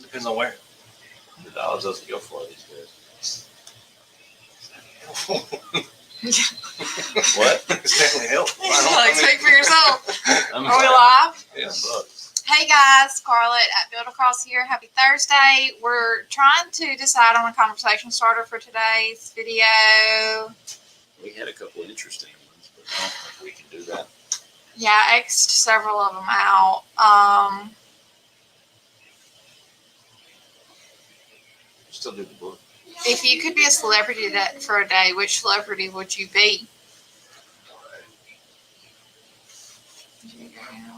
Depends on where. The dollars doesn't go for these days. What? It's definitely helpful. Like, speak for yourself. I'm Are we sorry. live? Yeah, bucks. Hey guys, Scarlett at Build Across here. Happy Thursday. We're trying to decide on a conversation starter for today's video. We had a couple of interesting ones, but I don't think we can do that. Yeah, I X'd several of them out. Still do the book. If you could be a celebrity for a day, which celebrity would you be?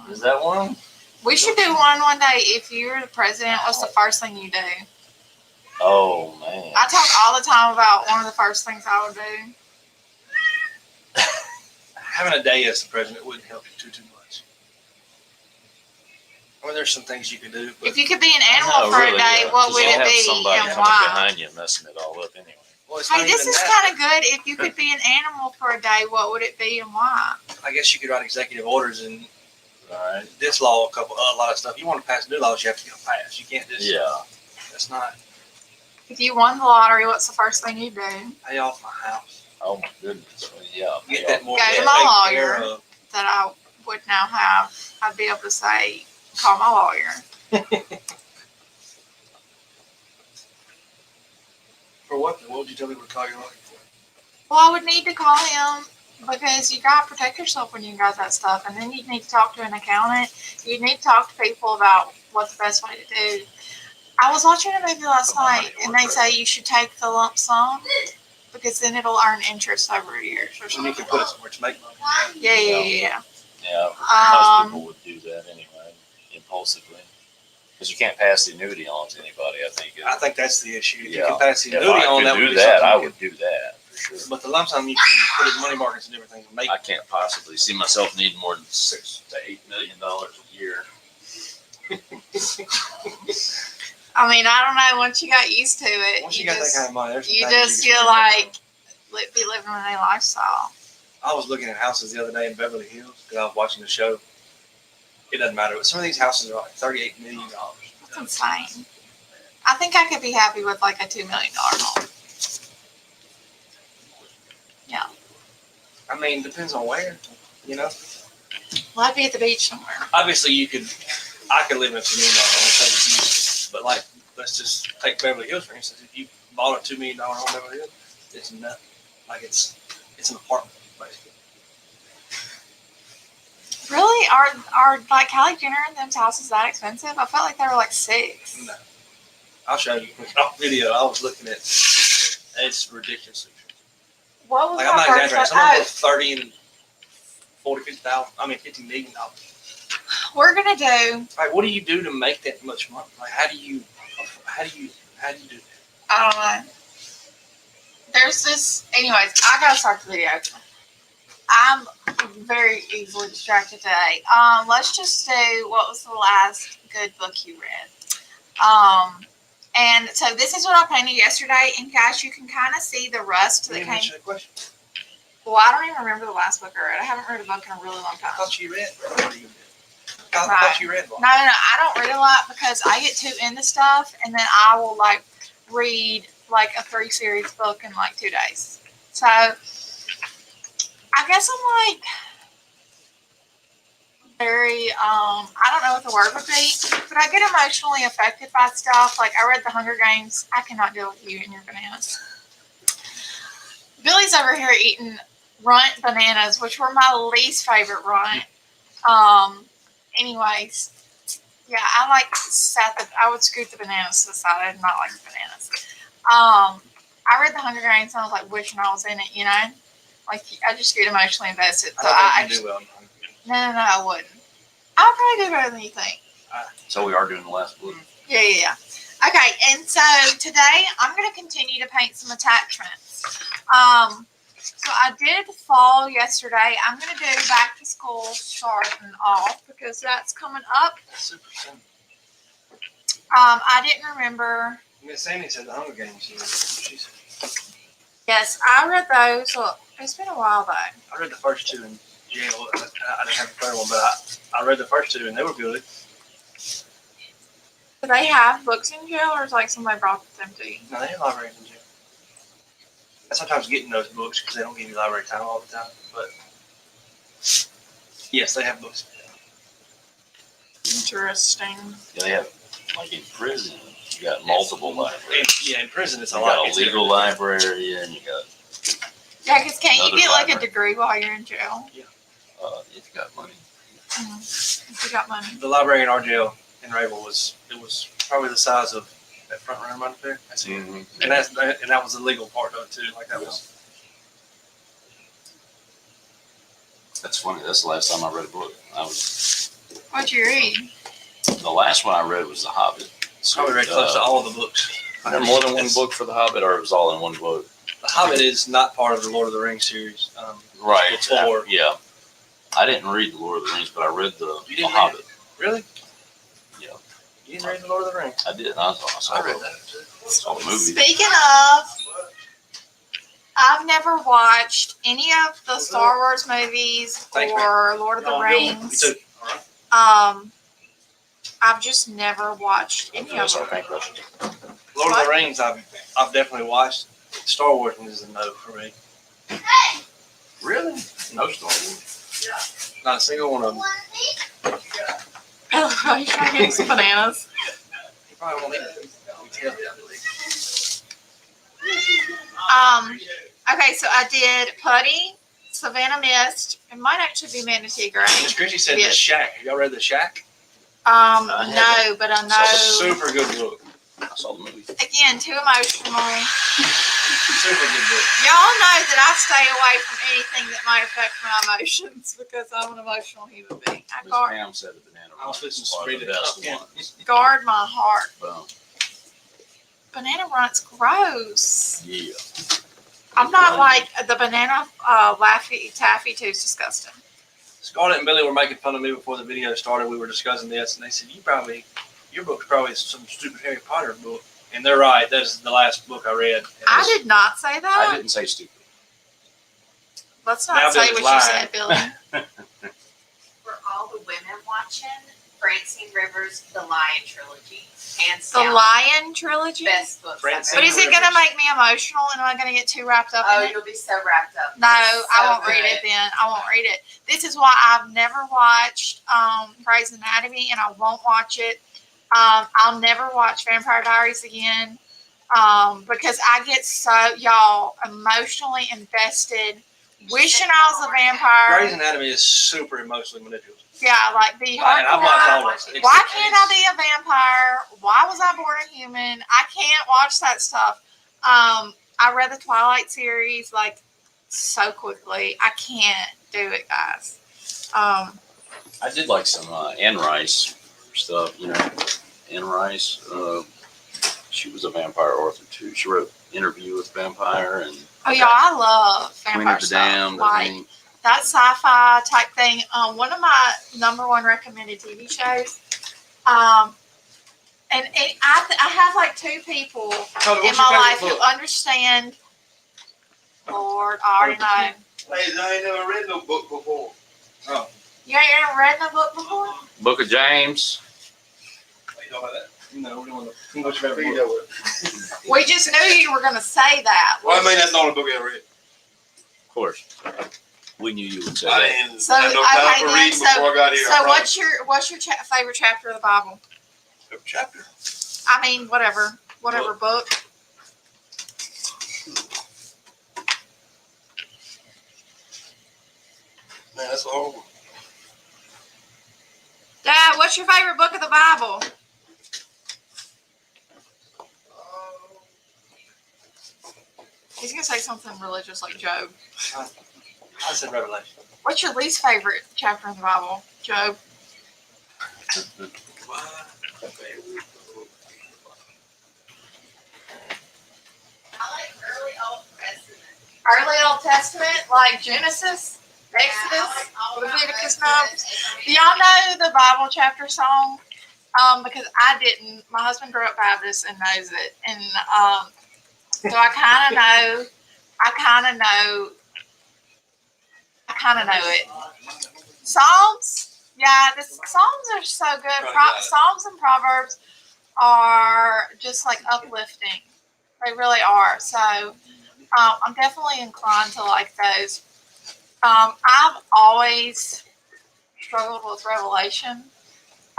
Is that one? We should do one day. If you're the president, what's the first thing you do? Oh man. I talk all the time about one of the first things I would do. Having a day as the president wouldn't help you too much. I mean, there's some things you could do, but If you could be an animal for a day, what would it be somebody and coming why? behind you messing it all up anyway. well, it's Hey, not this even is that. kind of good. If you could be an animal for a day, what would it be and why? I guess you could write executive orders and Right. this law, a lot of stuff. You want to pass new laws, you have to get them passed. You can't just. Yeah. That's not If you won the lottery, what's the first thing you do? pay off my house. Oh my goodness. Well, yeah. Get that more Go to taken my care lawyer. of. That I would now have. I'd be able to say, call my lawyer. For what? What would you tell me to call your lawyer for? Well, I would need to call him because you got to protect yourself when you got that stuff. And then you need to talk to an accountant. You need to talk to people about what's the best way to do. I was watching a movie last night and they say you should take the lump sum because then it'll earn interest over years or And you something. can put it somewhere to make money. Yeah. Yeah. Most people would do that anyway, impulsively. Because you can't pass the annuity on to anybody, I think. I think that's the issue. If you Yeah. can pass the If annuity I on, could that would do be that, I something. would do that for sure. But the lump sum, you can put it in money markets and everything and make. I can't possibly see myself needing more than $6 to $8 million a year. I mean, I don't know. Once you got used to it, Once you got that kind of money, there's some you things just can feel spend on. like be living a lifestyle. I was looking at houses the other day in Beverly Hills because I was watching the show. It doesn't matter. But some of these houses are like $38 million. That's insane. I think I could be happy with like a $2 million home. I mean, depends on where, you know. Well, I'd be at the beach somewhere. Obviously, I could live in a $2 million home, but like, let's just take Beverly Hills for instance. If you bought a $2 million home in Beverly Hills, it's nothing. Like it's an apartment, basically. Really? Are like Kylie Jenner and them's houses that expensive? I felt like they were like $6. No, I'll show you on video. I was looking at. It's ridiculous. What was Like my I'm not first exaggerating. Some of them are 30 and 40, 50,000. I mean, $50 million. We're gonna do. Like, what do you do to make that much money? Like, how do you do that? I don't know. There's this. Anyways, I gotta start the video. I'm very easily distracted today. Let's just do what was the last good book you read. And so this is what I painted yesterday, and guys, you can kind of see the rust You that didn't came. answer the question. Well, I don't even remember the last book I read. I haven't read a book in a really long I time. thought you read. What do you read? I Right. thought you read one. No, I don't read a lot because I get too into stuff, and then I will like read like a 3-series book in like 2 days. So I guess I'm like very I don't know what the word would be, but I get emotionally affected by stuff. Like I read The Hunger Games. I cannot deal with you and your bananas. Billy's over here eating runt bananas, which were my least favorite runt. Anyways, yeah, I would scoot the bananas to the side. I did not like the bananas. I read The Hunger Games and I was like wishing I was in it, you know? Like I just get emotionally invested. So I don't think you do well. no, I wouldn't. I'll probably do better than you think. So we are doing the last book. Yeah. Okay, and so today I'm going to continue to paint some attachments. So I did fall yesterday. I'm going to do back to school sharpen off because that's coming up. That's super simple. I didn't remember. Miss Sandy said The Hunger Games. She said. Yes, I read those. Well, it's been a while though. I read the first 2 in jail. I didn't have the third one, but I read the first 2 and they were good. Do they have books in jail, or is like somebody brought them to you? No, they have libraries in jail. I sometimes getting those books because they don't give you library time all the time. But yes, they have books. Interesting. Yeah, they have, like in prison, you got multiple libraries. Yeah, in prison it's a You lot. got a It's legal library and you got, Yeah, because can't you Another get like a library. degree while you're in jail? if you got money. If you got money. The library in our jail in Rayville was probably the size of that front room right there. That's it. Mm-hmm. And that was the legal part of it too. Like that was. That's funny. That's the last time I read a book. What'd you read? The last one I read was The Hobbit. So, Probably read close to all of the books. I had more than one book for The Hobbit, or it was all in one book. The Hobbit is not part of the Lord of the Rings series. Right. It's four. Yeah. I didn't read The Lord of the Rings, but I read The You didn't read Hobbit. Really? Yeah. You didn't read the Lord of the Rings? I did. I saw read the that too. saw the movie. Speaking of, I've never watched any of the Star Wars movies Thanks, or Lord of the Me Rings. too. All right. I've just never watched any of Yes, I them. think that's Lord of the Rings, I've definitely watched. Star Wars is a no for me. really no Star Wars. Not a single one of them. Oh, you trying to get some bananas? You probably won't eat it. You can tell. Okay, so I did Putty, Savannah Mist. It might actually be Manatee Gray. Miss Chrissy said The Yes. Shack. Have y'all read The Shack? No, but I It's a know. super good book. I saw the movie. Again, too emotional. Super good book. Y'all know that I stay away from anything that might affect my emotions because I'm an emotional human being. I Miss guard, Pam said the banana I was runs fixing to are read the it. best Yeah. ones. guard my heart. Well, Banana Run's gross. yeah. I'm not like the banana Laffy Taffy too is disgusting. Scarlett and Billy were making fun of me before the video started. We were discussing this, and they said, your book's probably some stupid Harry Potter book. And they're right. That's the last book I read. I did not say I that. didn't say stupid. Let's Now not say Billy's what you lying. said, Billy. For all the women watching, Francine Rivers' The Lion Trilogy. Hands The down. Lion trilogy. Best books Francine But I've is ever it going to Rivers. make me emotional and am I going to get too wrapped up Oh, in it? you'll be so wrapped up. No, It's I so won't read good. it then. I won't read it. This is why I've never watched Grey's Anatomy and I won't watch it. I'll never watch Vampire Diaries again because I get so, y'all, emotionally invested wishing I was a vampire. Grey's Anatomy is super emotionally manipulative. Yeah, like the And I've watched all hardcore. of it. Why can't I be a vampire? Why was I born a human? I can't watch that stuff. I read the Twilight series like so quickly. I can't do it, guys. I did like some Anne Rice stuff, Anne Rice, she was a vampire author too. She wrote Interview with Vampire and Oh yeah, I love Queen vampire of the stuff. Damned. I Like think. that sci-fi type thing. One of my #1 recommended TV shows. And I have like 2 people Cody, in what's my your life favorite who book? understand. Lord, I already know. Hey, I ain't never read no book before. You ain't ever read the book before? Book of James. What you know about that? No, we're doing the what's your I favorite figured book? that would. We just knew you were going to say that. Well, I mean, that's the only book I read. Of course. We knew you would say I that. didn't So, have no okay, time for then, reading before I got here. So what's your favorite chapter of the Bible? Chapter? I mean, whatever book. Man, that's a hard one. Dad, what's your favorite book of the Bible? He's gonna say something religious like Job. I said Revelation. What's your least favorite chapter in the Bible, Job? I like early Old Testament. Early Old Testament, like Genesis, Exodus, Yeah, I like all about Leviticus, Moses, Numbers. Abraham. Do y'all know the Bible chapter song? Because I didn't. My husband grew up Baptist and knows it, and so I kind of know it. Psalms, yeah, the Psalms are so good. Psalms and Proverbs are just like uplifting. They really are. So I'm definitely inclined to like those. I've always struggled with Revelation.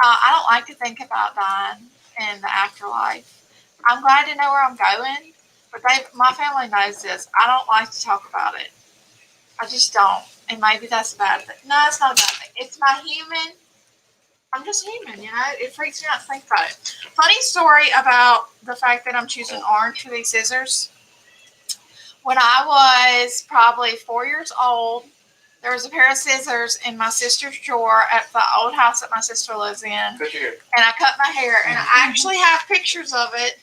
I don't like to think about dying in the afterlife. I'm glad to know where I'm going, but my family knows this. I don't like to talk about it. I just don't. And maybe that's a bad thing. No, it's not a bad thing. It's my human. I'm just human, you know? It freaks me out to think about it. Funny story about the fact that I'm choosing orange for these scissors. When I was probably 4 years old, there was a pair of scissors in my sister's drawer at the old house that my sister lives in. Cut your hair. And I cut my hair. And I actually have pictures of it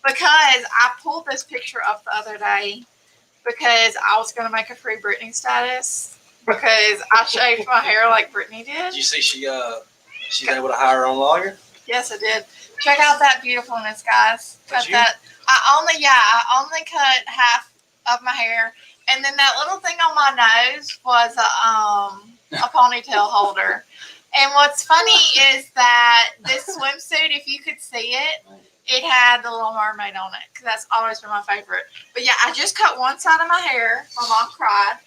because I pulled this picture up the other day because I was going to make a free Britney status because I shaved my hair like Britney did. Did you see she's able to hire her own lawyer? Yes, I did. Check out that beautifulness, guys. Cut you? that. I only cut half of my hair, and then that little thing on my nose was a ponytail holder. And what's funny is that this swimsuit, if you could see it, it had the Little Mermaid on it because that's always been my favorite. But yeah, I just cut one side of my hair. My mom cried.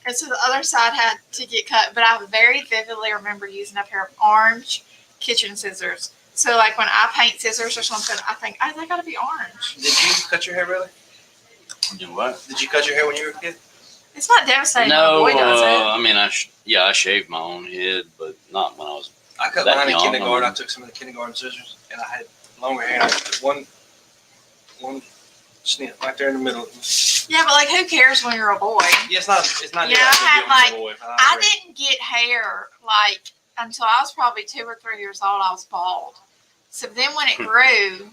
And so the other side had to get cut. But I very vividly remember using a pair of orange kitchen scissors. So like when I paint scissors or something, I think, oh, they got to be orange. Did you cut your hair, really? Do what? Did you cut your hair when you were a kid? It's not devastating No, when a boy does it. I mean, I shaved my own head, but not when I was. I cut That mine in young, kindergarten. I mean- I took some of the kindergarten scissors, and I had longer hair. And I took one snip right there in the middle. Yeah, but like who cares when you're a boy? Yeah, it's not. Yeah, near I as had, big when like, you're a boy. I agree. didn't get hair like until I was probably 2 or 3 years old. I was bald. So then when it grew,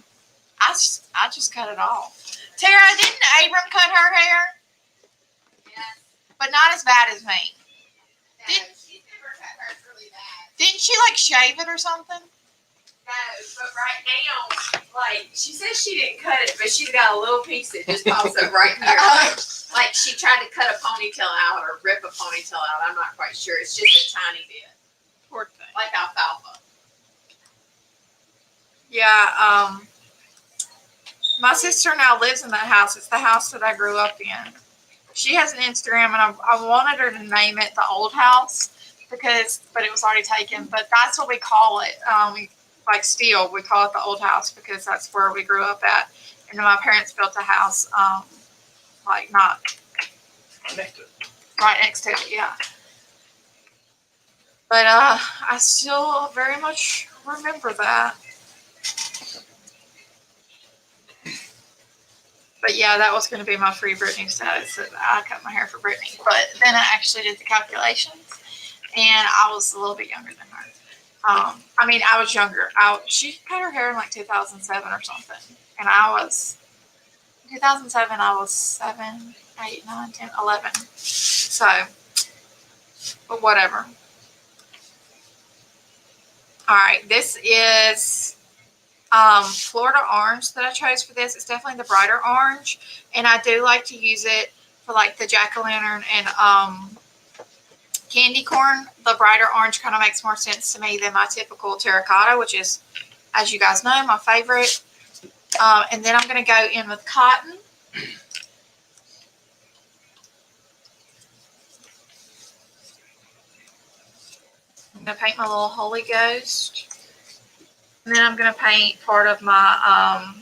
I just cut it off. Tara, didn't Abram cut her hair? Yes. But not as bad as me. No, she's never cut hers really bad. Didn't she like shave it or something? No, but right now, like, she says she didn't cut it, but she's got a little piece that just pops up right here. Like, she tried to cut a ponytail out or rip a ponytail out. I'm not quite sure. It's just a tiny bit. Poor thing. Like alfalfa. Yeah, my sister now lives in that house. It's the house that I grew up in. She has an Instagram, and I wanted her to name it the old house but it was already taken. But that's what we call it. We call it the old house because that's where we grew up at. And then my parents built a house, not Next to it. right next to it, yeah. But I still very much remember that. But yeah, that was going to be my free Britney status. That I cut my hair for Britney. But then I actually did the calculations, and I was a little bit younger than her. I was younger. She cut her hair in like 2007 or something, and I was 2007. I was 7, 8, 9, 10, 11. So, but whatever. All right, this is Florida orange that I chose for this. It's definitely the brighter orange, and I do like to use it for like the jack-o'-lantern and candy corn. The brighter orange kind of makes more sense to me than my typical terracotta, which is, as you guys know, my favorite. And then I'm going to go in with cotton. I'm going to paint my little Holy Ghost. And then I'm going to paint part of my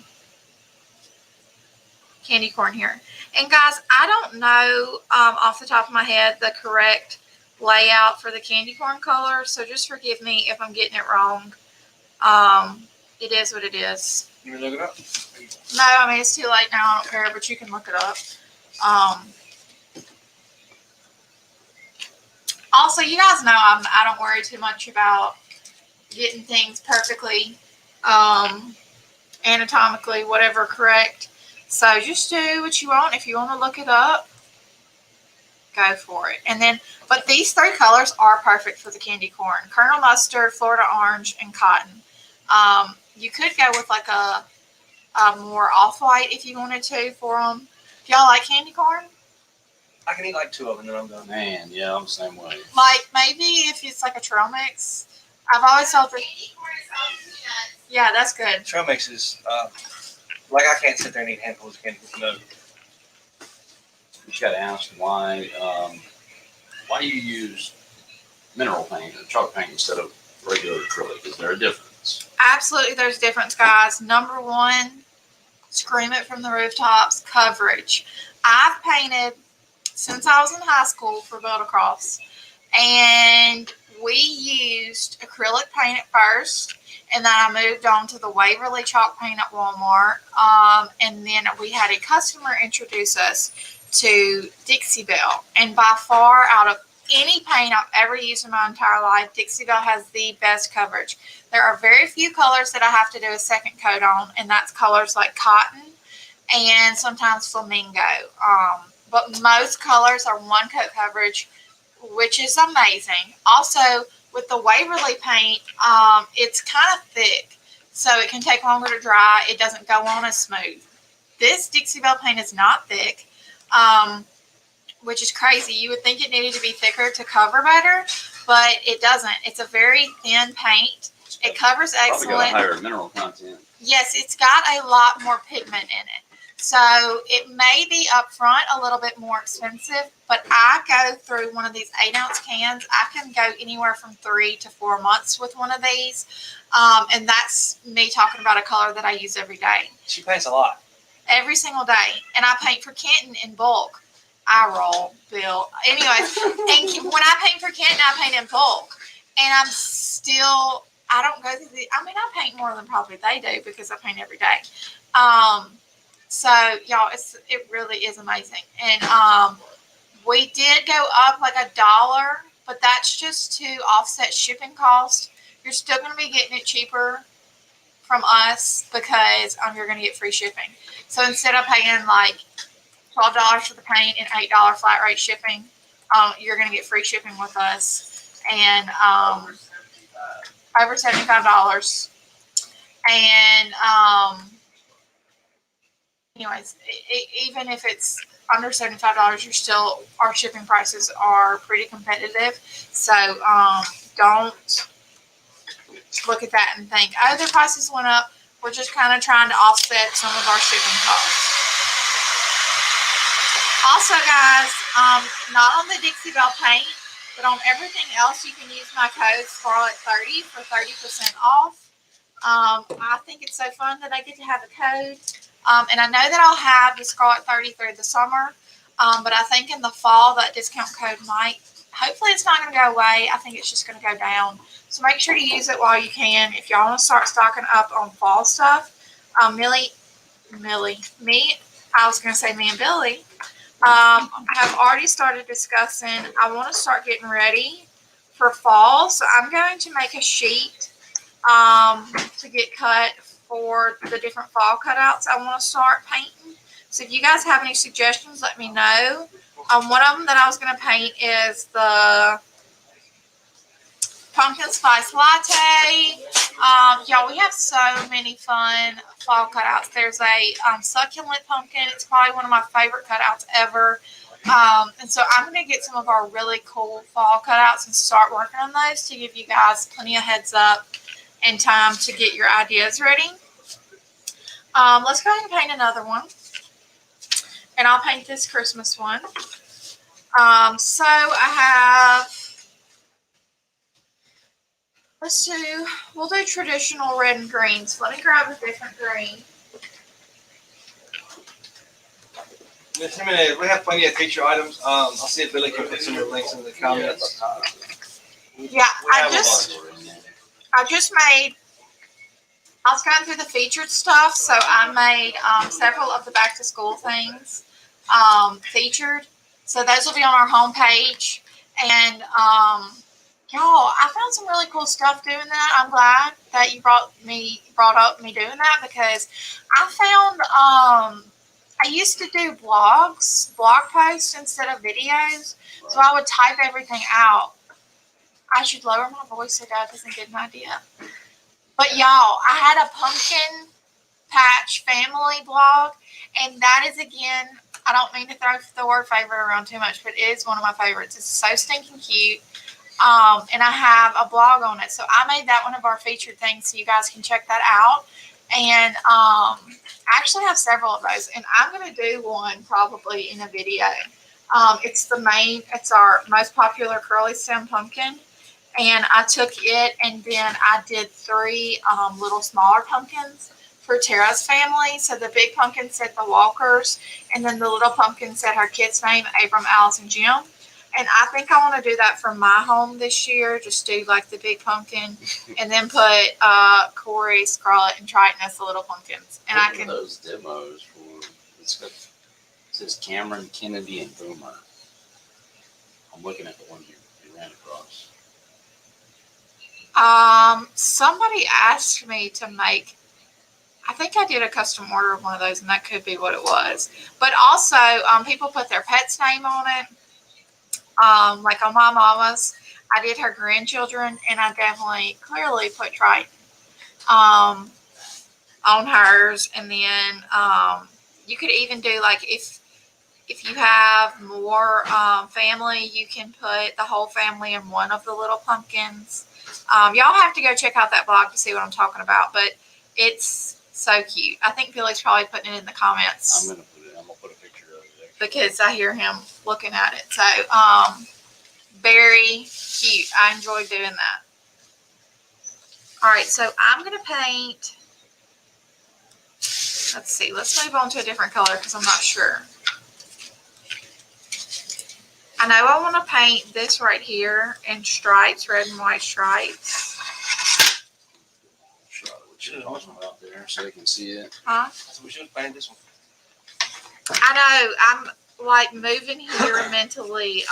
candy corn here. And guys, I don't know off the top of my head the correct layout for the candy corn color, so just forgive me if I'm getting it wrong. It is what it is. You want to look it up? No, it's too late now. I don't care, but you can look it up. Also, you guys know I don't worry too much about getting things perfectly, anatomically, whatever, correct. So just do what you want. If you want to look it up, go for it. And then, but these 3 colors are perfect for the candy corn: Colonel Mustard, Florida Orange, and Cotton. You could go with like a more off-white if you wanted to for them. Do y'all like candy corn? I can eat like 2 of them, and then I'm done. Man, yeah, I'm the same way. Like maybe if it's like a trail mix, I've always thought that. Candy corn and salted peanuts. Yeah, that's good. Trail mix is like I can't sit there and eat handfuls of candy. No, You just gotta ask why you use mineral paint or chalk paint instead of regular acrylic. Is there a difference? Absolutely, there's difference, guys. Number one, scream it from the rooftops, coverage. I've painted since I was in high school for Build-A-Cross, and we used acrylic paint at first, and then I moved on to the Waverly chalk paint at Walmart, and then we had a customer introduce us to Dixie Belle, and by far out of any paint I've ever used in my entire life, Dixie Belle has the best coverage. There are very few colors that I have to do a second coat on, and that's colors like cotton and sometimes flamingo. But most colors are one coat coverage, which is amazing. Also, with the Waverly paint, it's kind of thick, so it can take longer to dry. It doesn't go on as smooth. This Dixie Belle paint is not thick, which is crazy. You would think it needed to be thicker to cover better, but it doesn't. It's a very thin paint. It covers Probably excellent. got a higher mineral content. Yes, it's got a lot more pigment in it. So it may be up front a little bit more expensive, but I go through one of these 8-ounce cans. I can go anywhere from 3 to 4 months with one of these. And that's me talking about a color that I use every day. she paints a lot. Every single day. And I paint for Canton in bulk. I roll, Bill. Anyways, and when I paint for Canton, I paint in bulk. And I don't go through I paint more than probably they do because I paint every day. So y'all, it really is amazing. And we did go up like $1, but that's just to offset shipping costs. You're still going to be getting it cheaper from us because you're going to get free shipping. So instead of paying like $12 for the paint and $8 flat rate shipping, you're going to get free shipping with us, and over $75. And anyways, even if it's under $75, our shipping prices are pretty competitive. So don't look at that and think, oh, their prices went up. We're just kind of trying to offset some of our shipping costs. Also, guys, not on the Dixie Belle paint, but on everything else, you can use my code Scarlet30 for 30% off. I think it's so fun that I get to have a code. And I know that I'll have the Scarlet30 through the summer, but I think in the fall that discount code might, hopefully it's not going to go away. I think it's just going to go down. So make sure to use it while you can. If y'all want to start stocking up on fall stuff, I was going to say me and Billy, have already started discussing, I want to start getting ready for fall. So I'm going to make a sheet to get cut for the different fall cutouts I want to start painting. So if you guys have any suggestions, let me know. One of them that I was going to paint is the pumpkin spice latte. Y'all, we have so many fun fall cutouts. There's a succulent pumpkin. It's probably one of my favorite cutouts ever. And so I'm going to get some of our really cool fall cutouts and start working on those to give you guys plenty of heads up and time to get your ideas ready. Let's go ahead and paint another one. And I'll paint this Christmas one. So I have, we'll do traditional red and green. So let me grab a different green. Miss Jimenez, we have plenty of feature items. I'll see if Billy can put some of the links in the comments. Yeah, I was going through the featured stuff, so I made several of the back to school things featured. So those will be on our homepage. And y'all, I found some really cool stuff doing that. I'm glad that you brought up me doing that, because I found I used to do blog posts instead of videos. So I would type everything out. I should lower my voice so Dad doesn't get an idea. But y'all, I had a pumpkin patch family blog, and that is, again, I don't mean to throw the word favorite around too much, but it is one of my favorites. It's so stinking cute. And I have a blog on it. So I made that one of our featured things, so you guys can check that out. And I actually have several of those, and I'm going to do one probably in a video. It's our most popular curly stem pumpkin. And I took it and then I did 3 little smaller pumpkins for Tara's family. So the big pumpkin said the Walkers, and then the little pumpkin said her kids' name, Abram, Alice, and Jim. And I think I want to do that for my home this year. Just do like the big pumpkin, and then put Corey, Scarlett, and Triton as the little pumpkins. And I can. Those demos for it says Cameron, Kennedy, and Boomer. I'm looking at the one you ran across. Somebody asked me to make. I think I did a custom order of one of those, and that could be what it was. But also, people put their pet's name on it. Like on my mama's, I did her grandchildren, and I definitely clearly put Triton on hers. And then you could even do like if you have more family, you can put the whole family in one of the little pumpkins. Y'all have to go check out that blog to see what I'm talking about, but it's so cute. I think Billy's probably putting it in the comments. I'm gonna put a picture of it. Because I hear him looking at it. So, very cute. I enjoy doing that. All right, so I'm going to paint. Let's see. Let's move on to a different color because I'm not sure. I know I want to paint this right here in stripes, red and white stripes. Shot of what you're talking about there so they can see it. Huh? So we should paint this one. I know. I'm like moving here mentally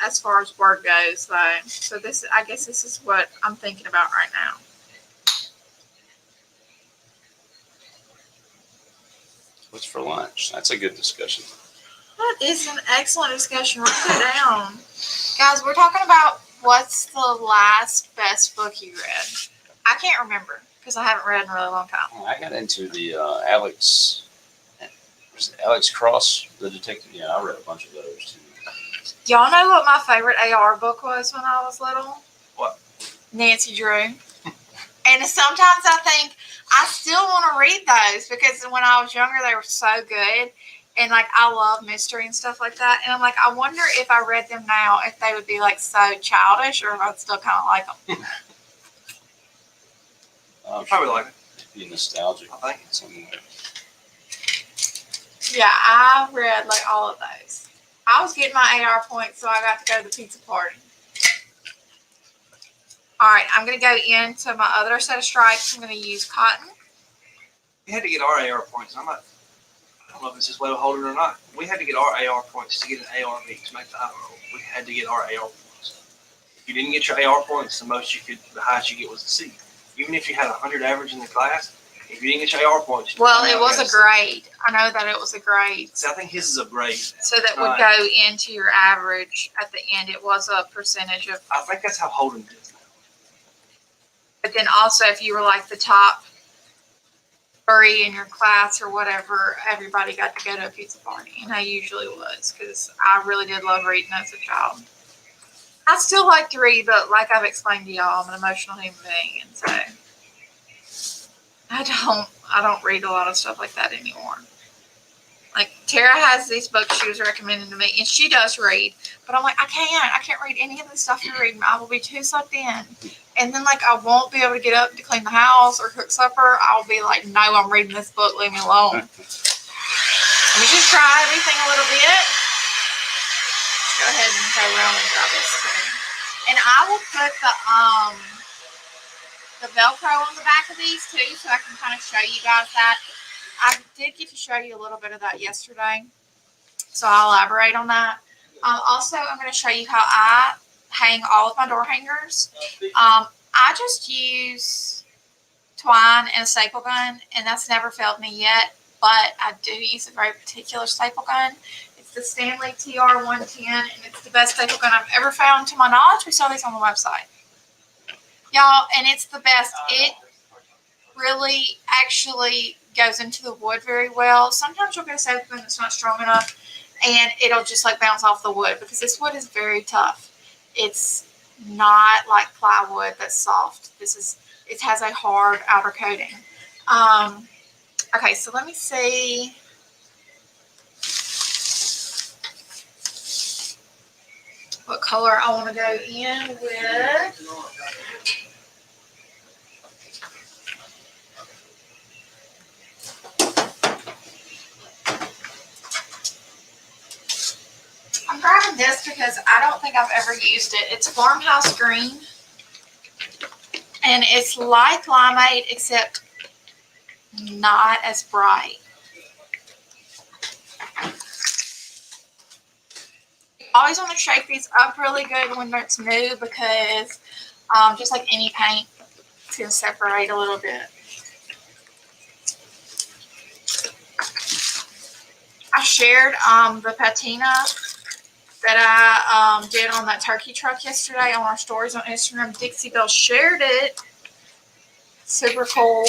as far as word goes. So this, I guess this is what I'm thinking about right now. What's for lunch? That's a good discussion. That is an excellent discussion. Write it down. Guys, we're talking about what's the last best book you read. I can't remember because I haven't read in a really long time. I got into the Alex Cross, the detective. Yeah, I read a bunch of those too. Y'all know what my favorite AR book was when I was little? What? Nancy Drew. And sometimes I think I still want to read those because when I was younger, they were so good. And like, I love mystery and stuff like that. And I'm like, I wonder if I read them now, if they would be like so childish or if I'd still kind of like them. Probably like it. Be nostalgic. I think. Something like Yeah, I read like all of those. I was getting my AR points, so I got to go to the pizza party. All right, I'm going to go into my other set of stripes. I'm going to use cotton. We had to get our AR points. I don't know if this is way to hold it or not. We had to get our AR points to get an ARV to make the honor roll. We had to get our AR points. If you didn't get your AR points, the highest you get was a C. Even if you had 100 average in the class, if you didn't get your AR points. Well, it was a grade. I know that it was a grade. See, I think his is a grade. So that would go into your average at the end. It was a percentage of. I think that's how Holden did it. But then also, if you were like the top 3 in your class or whatever, everybody got to go to a pizza party. And I usually was because I really did love reading as a child. I still like to read, but like I've explained to y'all, I'm an emotional human being. And so I don't read a lot of stuff like that anymore. Like Tara has these books she was recommending to me, and she does read, but I'm like, I can't read any of the stuff you're reading. I will be too sucked in. And then like I won't be able to get up to clean the house or cook supper. I'll be like, no, I'm reading this book, leave me alone. Let me just try everything a little bit. Let's go ahead and go around and grab this. And I will put the Velcro on the back of these too, so I can kind of show you guys that. I did get to show you a little bit of that yesterday, so I'll elaborate on that. Also, I'm going to show you how I hang all of my door hangers. I just use twine and a staple gun, and that's never failed me yet, but I do use a very particular staple gun. It's the Stanley TR110, and it's the best staple gun I've ever found to my knowledge. We sell these on the website. Y'all, and it's the best. It really actually goes into the wood very well. Sometimes you'll get a staple gun that's not strong enough, and it'll just like bounce off the wood because this wood is very tough. It's not like plywood that's soft. It has a hard outer coating. Okay, so let me see. What color I want to go in with. I'm grabbing this because I don't think I've ever used it. It's Farmhouse Green. And it's like limeade, except not as bright. You always want to shake these up really good when it's new because just like any paint, it's going to separate a little bit. I shared the patina that I did on that turkey truck yesterday on our stories on Instagram. Dixie Belle shared it. Super cool.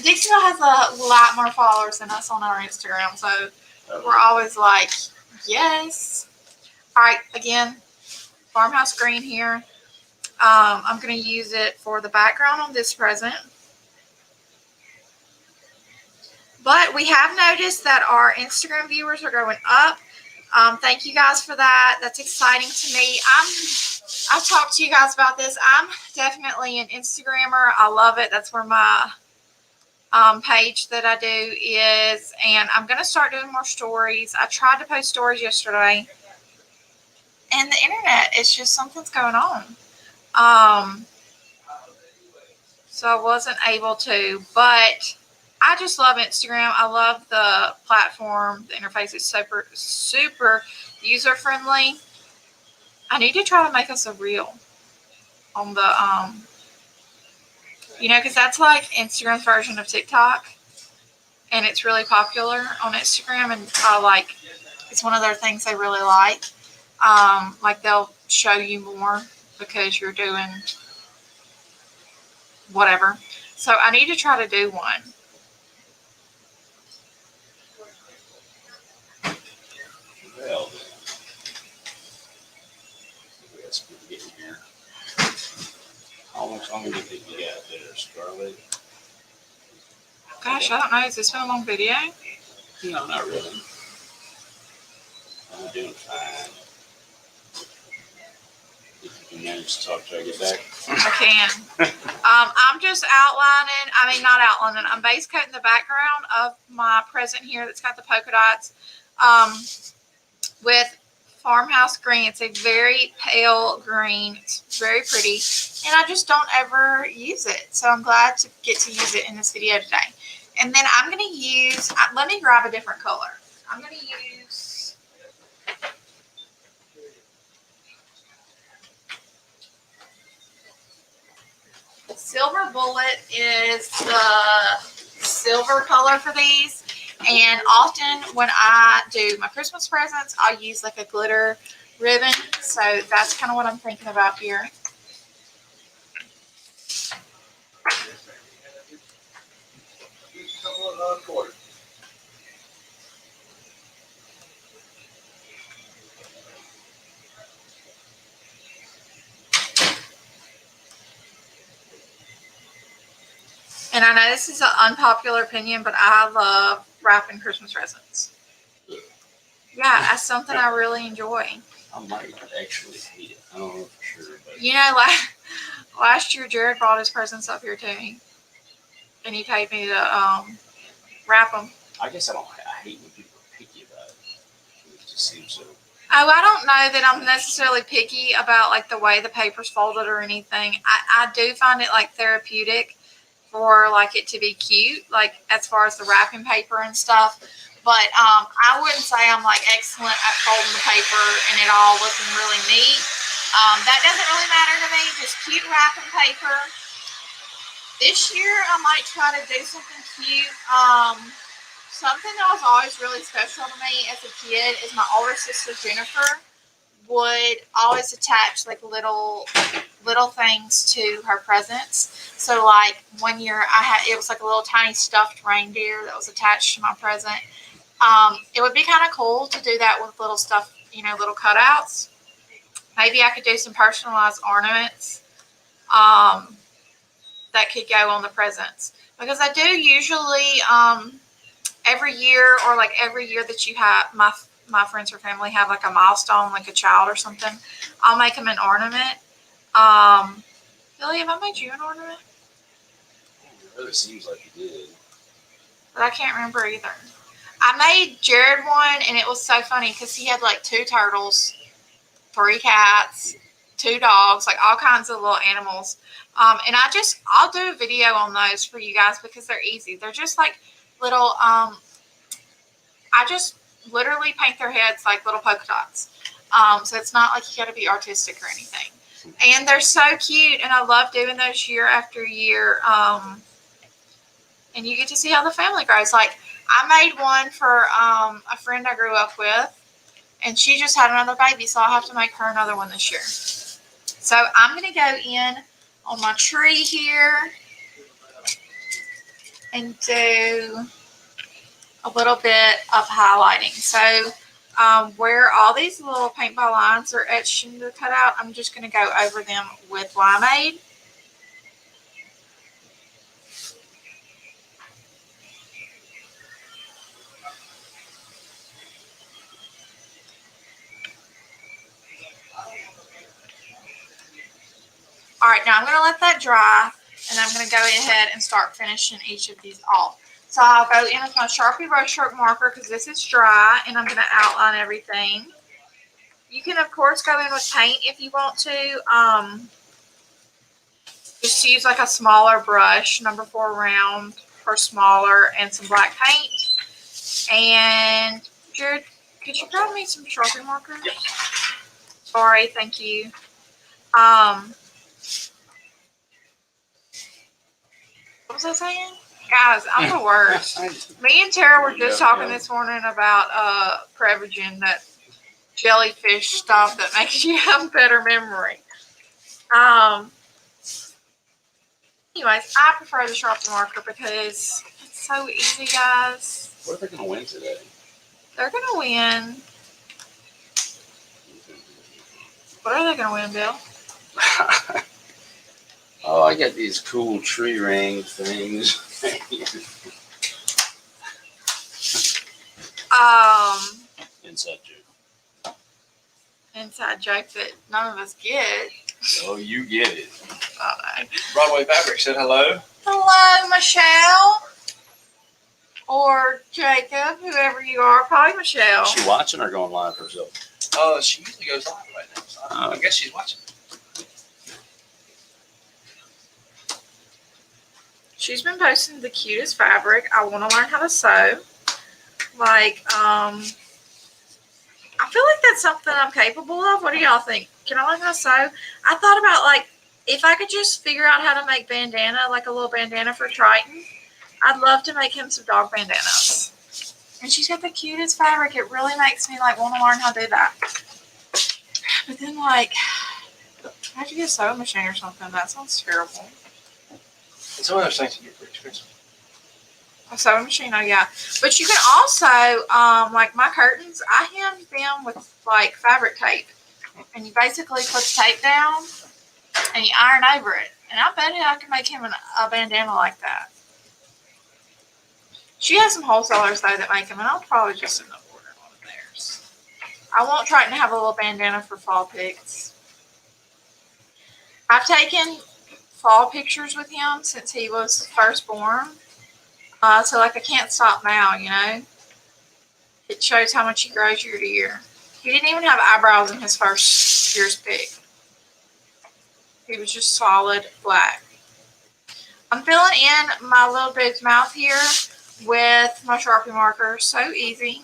Dixie Belle has a lot more followers than us on our Instagram, so we're always like, yes. All right, again, Farmhouse Green here. I'm going to use it for the background on this present. But we have noticed that our Instagram viewers are going up. Thank you guys for that. That's exciting to me. I've talked to you guys about this. I'm definitely an Instagrammer. I love it. That's where my page that I do is. And I'm going to start doing more stories. I tried to post stories yesterday. And the internet, it's just something's going on. So I wasn't able to. But I just love Instagram. I love the platform. The interface is super user-friendly. I need to try to make us a reel on the, because that's like Instagram's version of TikTok. And it's really popular on Instagram. And it's one of their things they really like. Like they'll show you more because you're doing whatever. So I need to try to do one. Well, we got some getting here. How much longer do you think you got there, Scarlett? Gosh, I don't know. Has this been a long video? No, not really. I'm doing fine. If you can manage to talk till I get back. I can. I'm just outlining. Not outlining. I'm base coating the background of my present here that's got the polka dots with Farmhouse Green. It's a very pale green. It's very pretty. And I just don't ever use it. So I'm glad to get to use it in this video today. And then I'm going to use, let me grab a different color. I'm going to use Silver Bullet is the silver color for these. And often when I do my Christmas presents, I'll use like a glitter ribbon. So that's kind of what I'm thinking about here. And I know this is an unpopular opinion, but I love wrapping Christmas presents. Yeah, that's something I really enjoy. I might actually hate it. I don't know for sure, but Last year Jared brought his presents up here to me, and he paid me to wrap them. I guess I hate when people are picky about it. It just seems so. Oh, I don't know that I'm necessarily picky about like the way the paper's folded or anything. I do find it like therapeutic for like it to be cute, like as far as the wrapping paper and stuff. But I wouldn't say I'm like excellent at folding the paper and it all looking really neat. That doesn't really matter to me. Just cute wrapping paper. This year I might try to do something cute. Something that was always really special to me as a kid is my older sister Jennifer would always attach like little things to her presents. So like one year it was like a little tiny stuffed reindeer that was attached to my present. It would be kind of cool to do that with little stuff, little cutouts. maybe I could do some personalized ornaments that could go on the presents. Because I do usually every year, or like every year that you have my friends or family have like a milestone, like a child or something, I'll make them an ornament. Billy, have I made you an ornament? It really seems like you did. But I can't remember either. I made Jared one, and it was so funny because he had like 2 turtles, 3 cats, 2 dogs, like all kinds of little animals. And I'll do a video on those for you guys because they're easy. They're just like little, I just literally paint their heads like little polka dots. So it's not like you got to be artistic or anything. And they're so cute, and I love doing those year after year. And you get to see how the family grows. Like, I made one for a friend I grew up with, and she just had another baby, so I'll have to make her another one this year. So I'm going to go in on my tree here and do a little bit of highlighting. So where all these little paintball lines are etched into the cutout, I'm just going to go over them with limeade. All right, now I'm going to let that dry, and I'm going to go ahead and start finishing each of these off. So I'll go in with my Sharpie brush stroke marker because this is dry, and I'm going to outline everything. You can, of course, go in with paint if you want to. Just use like a smaller brush, number 4 round or smaller, and some black paint. And Jared, could you grab me some Sharpie markers? Yep. Sorry, thank you. What was I saying? Guys, I'm the worst. Me and Tara were just talking this morning about Prevagen, that jellyfish stuff that makes you have better memory. Anyways, I prefer the Sharpie marker because it's so easy, guys. What are they going to win today? They're going to win. What are they going to win, Bill? Oh, I got these cool tree ring things. Inside joke. Inside joke that none of us get. Oh, you get it. Broadway Fabric said hello. Hello, Michelle. Or Jacob, whoever you are. Probably Michelle. Is she watching or going live herself? She usually goes live right now. So I guess she's watching. She's been posting the cutest fabric. I want to learn how to sew. Like, I feel like that's something I'm capable of. What do y'all think? Can I learn how to sew? I thought about, like, if I could just figure out how to make bandana, like a little bandana for Triton, I'd love to make him some dog bandanas. And she's got the cutest fabric. It really makes me, like, want to learn how to do that. But then, like, I have to get a sewing machine or something. That sounds terrible. And some of those things can get pretty expensive. A sewing machine, oh yeah. But you can also, like my curtains, I hem them with like fabric tape. And you basically put the tape down and you iron over it. And I bet I can make him a bandana like that. She has some wholesalers though that make them, and I'll probably just end up ordering one of theirs. I want Triton to have a little bandana for fall pics. I've taken fall pictures with him since he was first born. So like I can't stop now, you know. It shows how much he grows year to year. He didn't even have eyebrows in his first year's pic. He was just solid black. I'm filling in my little dude's mouth here with my Sharpie marker. So easy.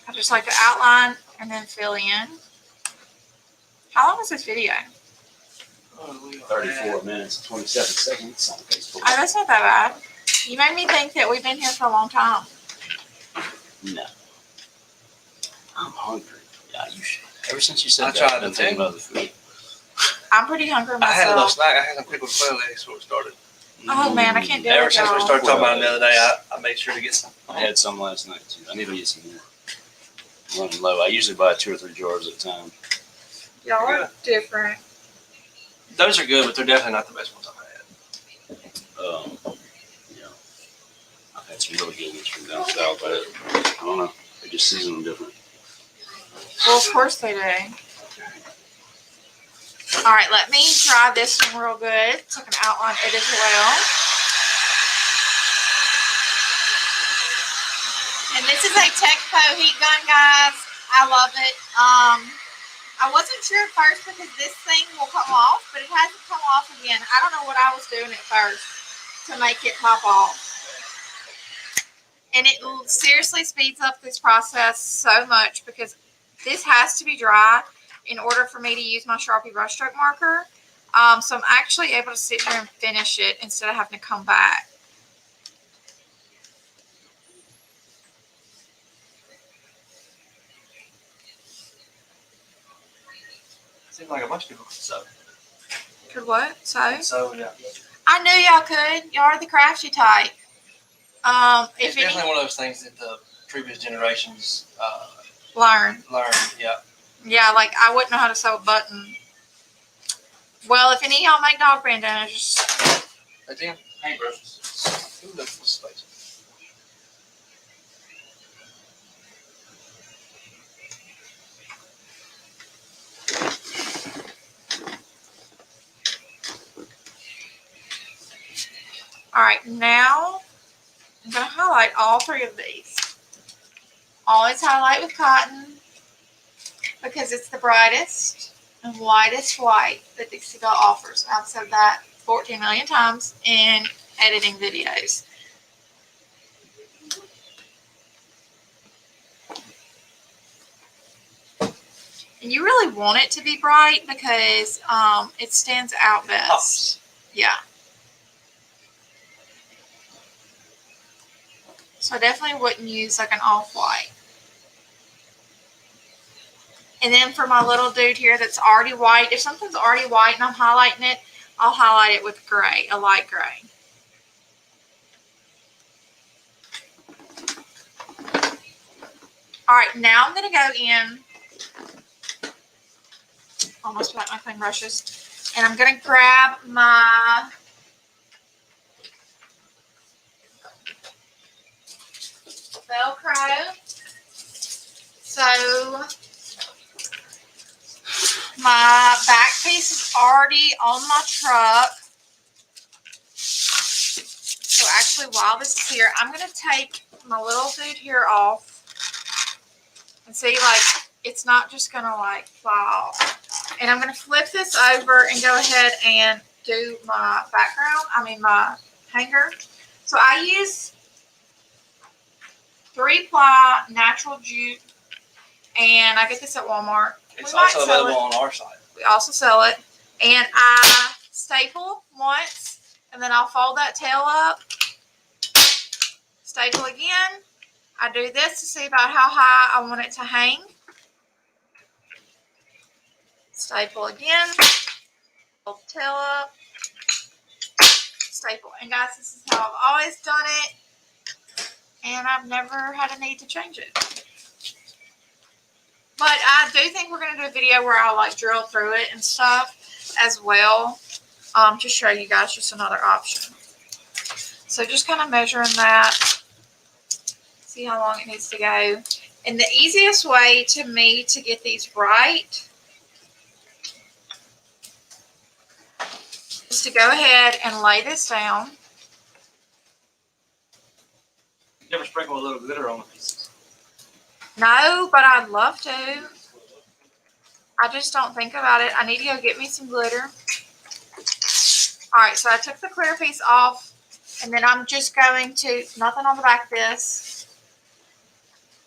I just like to outline and then fill in. How long is this video? 34 minutes, 27 seconds on Facebook. Oh, that's not that bad. You made me think that we've been here for a long time. No. I'm hungry. Yeah, you should. Ever since you said I that, tried I've been to thinking too. about the food. I'm pretty hungry I had a little myself. snack. I had some pickled quail eggs before we started. Oh man, I can't do Ever it, since we y'all. started talking about it the other day, I made sure to get some. I had some last night too. I need to get some more. running low. I usually buy 2 or 3 jars at a time. Y'all are different. Those are good, but they're definitely not the best ones I've had. Yeah, I've had some really good ones from down south, but I don't know. They just season them different. Well, of course they do. All right, let me try this one real good so I can outline it as well. And this is a Techco heat gun, guys. I love it. I wasn't sure at first because this thing will come off, but it hasn't come off again. I don't know what I was doing at first to make it pop off. And it seriously speeds up this process so much because this has to be dry in order for me to use my Sharpie brushstroke marker. So I'm actually able to sit here and finish it instead of having to come back. Seems like a bunch of people could sew. Could what? So? So yeah, I knew y'all could. Y'all are the crafty type. it's If any, definitely one of those things that the previous generations learn. learned. Yeah. Yeah, like I wouldn't know how to sew a button. Well, if any of y'all make dog bandanas, just Hey Tim, paintbrushes. Who knows this space? all right. Now I'm gonna highlight all 3 of these. Always highlight with cotton because it's the brightest and lightest white that Dixie Belle offers. I've said that 14 million times in editing videos. And you really want it to be bright because it stands out best. Pops. Yeah. So I definitely wouldn't use like an off-white. And then for my little dude here that's already white, if something's already white and I'm highlighting it, I'll highlight it with gray, a light gray. All right, now I'm going to go in, almost like my clean brushes, and I'm going to grab my Velcro. So my back piece is already on my truck. So actually while this is here, I'm going to take my little dude here off. And see, like, it's not just going to, like, fly off. And I'm going to flip this over and go ahead and do my my hanger. So I use 3-ply natural jute. And I get this at Walmart. It's We might also sell available on our site. We also sell it. And I staple once, and then I'll fold that tail up, staple again. I do this to see about how high I want it to hang. Staple again, fold the tail up, staple. And guys, this is how I've always done it, and I've never had a need to change it. But I do think we're going to do a video where I'll like drill through it and stuff as well, to show you guys just another option. So just kind of measuring that, see how long it needs to go. And the easiest way to me to get these right is to go ahead and lay this down. You ever sprinkle a little glitter on the pieces? No, but I'd love to. I just don't think about it. I need to go get me some glitter. All right, so I took the clear piece off, and then I'm just going to, nothing on the back of this.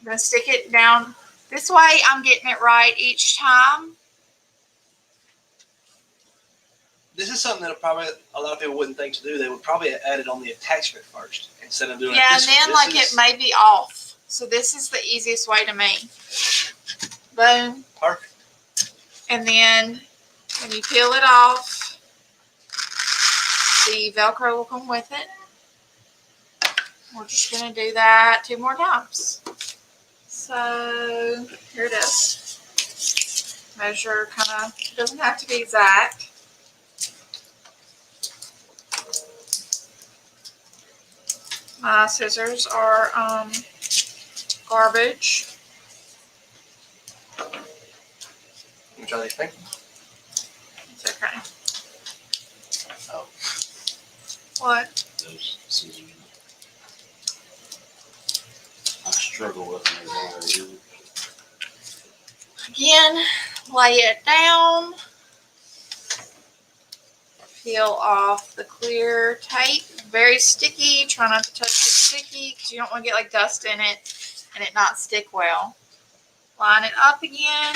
I'm going to stick it down. This way I'm getting it right each time. This is something that probably a lot of people wouldn't think to do. They would probably add it on the attachment first instead of doing Yeah, it and this then way. like This it may be off. So this is the easiest way to me. Boom. Perfect. And then when you peel it off, the Velcro will come with it. We're just going to do that 2 more times. So here it is. Measure kind of, doesn't have to be exact. My scissors are garbage. Let me try these things. It's okay. Oh. What? Those scissors. I struggle with them. Again, lay it down. Peel off the clear tape. Very sticky. Try not to touch it sticky because you don't want to get like dust in it and it not stick well. Line it up again.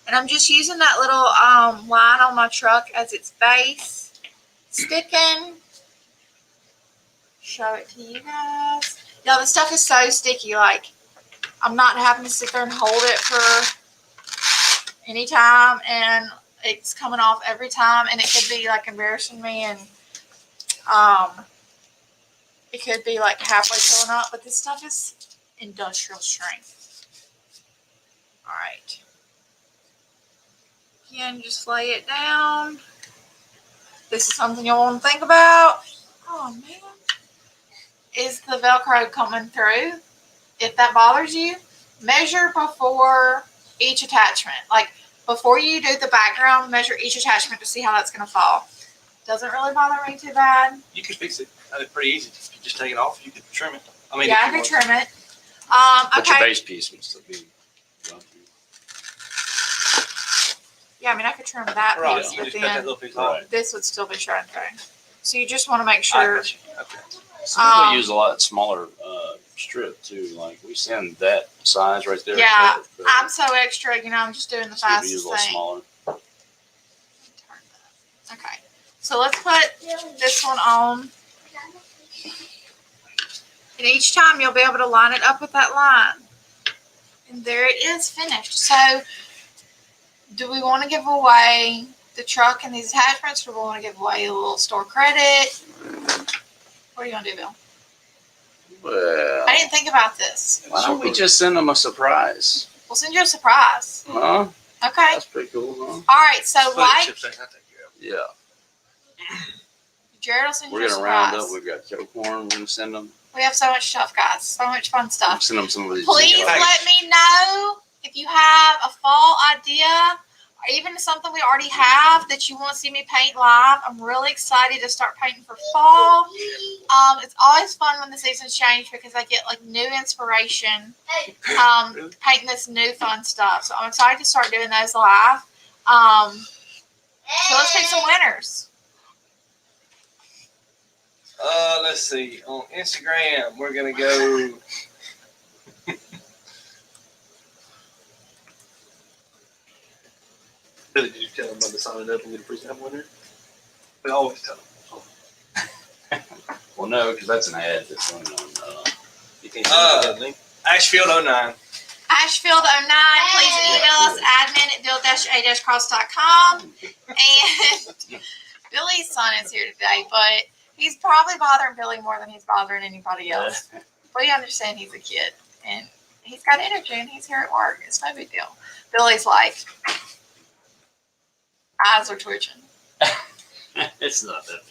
And I'm just using that little line on my truck as its base. Sticking. Show it to you guys. Y'all, this stuff is so sticky. Like, I'm not having to sit there and hold it for any time, and it's coming off every time, and it could be like embarrassing me, and it could be like halfway filling up, but this stuff is industrial strength. All right. Again, just lay it down. This is something you'll want to think about. Oh man. Is the Velcro coming through? If that bothers you, measure before each attachment. Like before you do the background, measure each attachment to see how that's going to fall. Doesn't really bother me too bad. You can fix it. It's pretty easy. If you just take it off, you can trim it. I mean, Yeah, I if you could want. trim it. But your Okay. base piece would still be run through. Yeah, I mean, I could trim that Right, piece, you but just cut that then little piece off. Right. this would still be showing through. So you just want to make I sure. got you. Okay. Some people Um, use a lot smaller strip too. Like we send that size right there. Yeah, so it- I'm so extra, I'm just doing the so we use fastest a little thing. smaller. Okay, so let's put this one on. And each time you'll be able to line it up with that line. And there it is finished. So do we want to give away the truck and these attachments, or do we want to give away a little store credit? What are you going to do, Bill? Well, I didn't think about this. why don't we just send them a surprise? We'll send you a surprise. Huh? Okay. That's pretty cool, huh? All right, so Put it in like chip thing, I'll take care of it. Yeah. Jared will send you We're a gonna round surprise. up. We've got kettle corn. We're gonna send them. We have so much stuff, guys. So much fun stuff. Send them some of these. Please Hey. let me know if you have a fall idea or even something we already have that you want to see me paint live. I'm really excited to start painting for fall. It's always fun when the seasons change because I get like new inspiration painting this new fun stuff. So I'm excited to start doing those live. So let's pick some winners. Let's see. On Instagram, we're gonna go. Billy, did you tell them about the signing up and get a free sample winner? We always tell them. Well, no, because that's an ad that's going on. You can't send that link. Ashfield 09. Ashfield 09, please email us admin@bill-a-cross.com. And Billy's son is here today, but he's probably bothering Billy more than he's bothering anybody else. We understand he's a kid and he's got energy and he's here at work. It's no big deal. Billy's like, eyes are twitching. It's not that.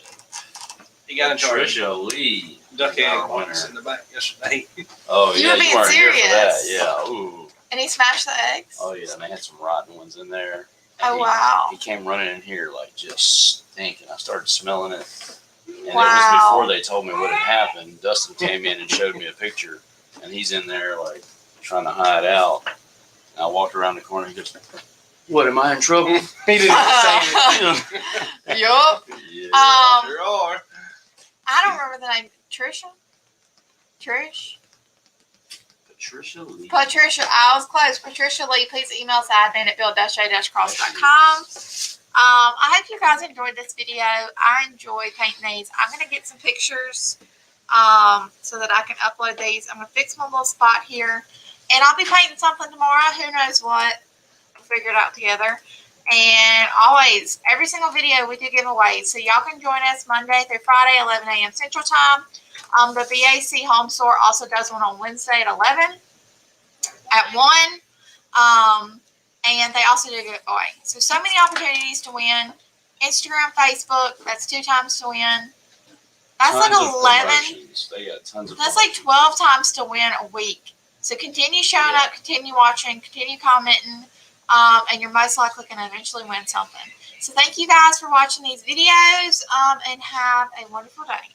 He got in charge. Trisha Lee. Duck Our egg winner. was in the back yesterday. Oh You yeah, were being you weren't here for that. serious. Yeah. Ooh. And he smashed the eggs. Oh yeah, and they had some rotten ones in there. Oh, And wow. He came running in here like just stinking. I started smelling it. And it Wow. was before they told me what had happened. Dustin came in and showed me a picture, and he's in there like trying to hide out. And I walked around the corner. He goes, "What? Am I in trouble?" He didn't even say it. Yup. Yeah. Sure are. I don't remember the name. Trisha? Trish? Patricia Lee. Patricia, I was close. Patricia Lee, please email us admin@bill-a-cross.com. I hope you guys enjoyed this video. I enjoy painting these. I'm going to get some pictures so that I can upload these. I'm going to fix my little spot here. And I'll be painting something tomorrow. Who knows what? We'll figure it out together. And always, every single video we do giveaways. So y'all can join us Monday through Friday, 11 a.m. Central Time. The BAC Home Store also does one on Wednesday at 11. at 1. And they also do a giveaway. So many opportunities to win. Instagram, Facebook, that's 2 times to win. That's like Tons of 11. promotions. They got tons of That's like promotions. 12 times to win a week. So continue showing up, continue watching, continue commenting, and you're most likely going to eventually win something. So thank you guys for watching these videos, and have a wonderful day.